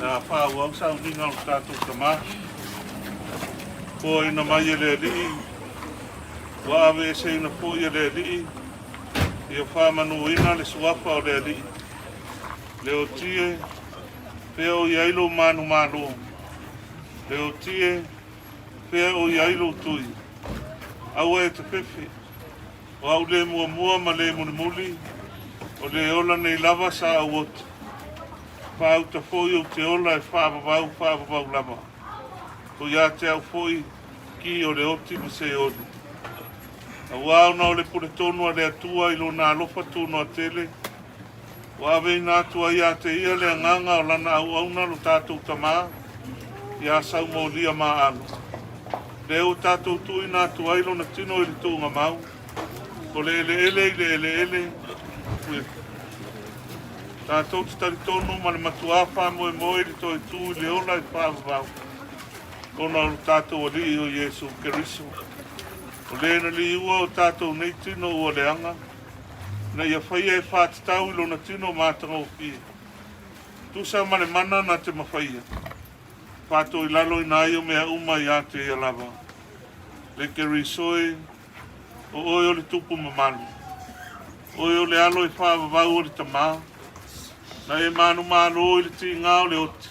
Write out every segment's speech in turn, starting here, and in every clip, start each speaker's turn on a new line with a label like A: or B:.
A: Na whāwau sa uninga o tātou tamā. Ko ina mai e le li. Wa ave se ina po i le li. Ia whamanu ina le suafa o le li. Le o tie. Pea o iailo manu manu. Le o tie. Pea o iailo tui. Aua e te pepe. O au le mua mua ma le muni muli. O le ola nei lava sa awot. Pau ta foi o te ola e whaababau lama. Ko ia te au foi ki o le oti ma se odi. A wau na o le pure tonua le atua ilo na alofa tonu a tele. Wa ave na atua ia te ia le anganga o lana au auna lo tātou tamā. Ia Saumolia Maalo. Le o tātou tui na atua ilo na tino i le tūnga mau. Ko le ele. Tātou te tari tonu ma le matua wha moe moe li toi tū le ola i whaavavau. Kona o tātou a li o Jesu Keriso. O le na li ua o tātou nei tino ua leanga. Na ia whaia e whātatau ilo na tino mātanga o pia. Tusa ma le mana na te mawhaia. Whātou i lalo i nai o mea uma i ate i alava. Le Kerisoi o oi o le tupu mamalu. Oi o le alo i whaavavau o le tamā. Na e manu malo i le ti ngao le oti.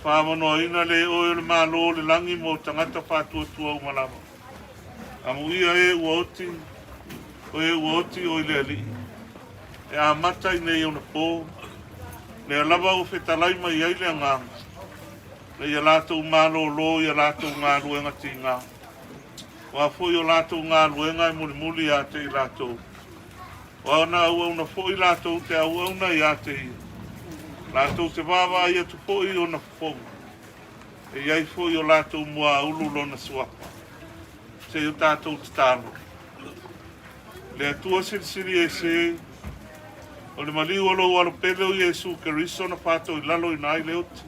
A: Whamanoa ina le oi o le malo le langi mo tangata whātua tua umalawa. Amu ia e ua oti, o e ua oti o i le ali. E a mata i nei o na pō. Le alawa o whetalaima i aile a nganga. Le ia lātou malo lo, ia lātou ngā luenga ti ngā. Wa fo o lātou ngā luenga i muli a te i lātou. Wa na au na fo i lātou te au na i a te i. Lātou te wawa i atu fo i o na fo. E iai fo i o lātou mua ulu lo na suapa. Se o tātou te tālo. Le atua siri e se. O le maliu alo alo pele o Jesu Keriso na whātou i lalo i nai le oti.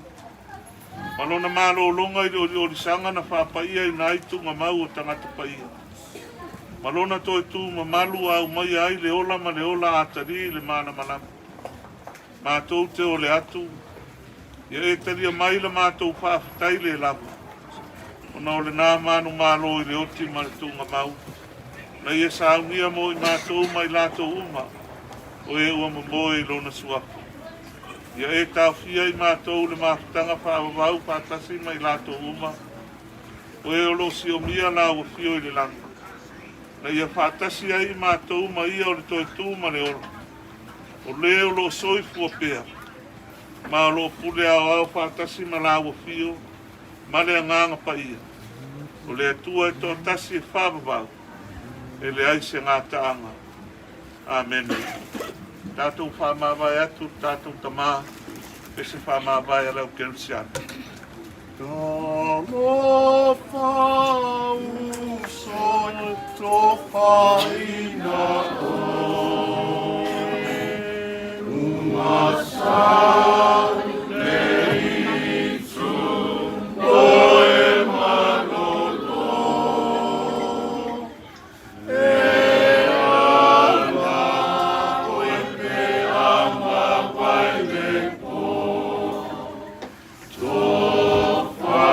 A: Malona malo longa i o li sanga na whapaia i nai tunga mau o tangata paia. Malona toi tu mamalu au mai ai le ola ma le ola atari le mana malama. Mātou te o le atu. Ia e taria mai le mātou whaafitai le lava. Ona o le nā manu malo i le oti ma le tunga mau. Na ia saunia mo i mātou mai lātou uma. O e ua mamoe i lona suafu. Ia e tauwhia i mātou le mafutanga whaavavau whaatasi mai lātou uma. O e o lo si o mia la ua fio i le langa. Na ia whaatasi ai mātou ma ia o le toi tū ma le ora. O leo lo soifu o pēr. Ma lo pule au whaatasi ma la ua fio. Ma le anganga pa ia. O le atua e tō tasi e whaavavau. E le aise ngā taanga. Amen. Tātou whaamawai atu, tātou tamā. E se whaamawai a lau Kerisiana.
B: Tolo fausoi to faina Umasau leitu oe malolo E ala oe pe ama waile po Tofa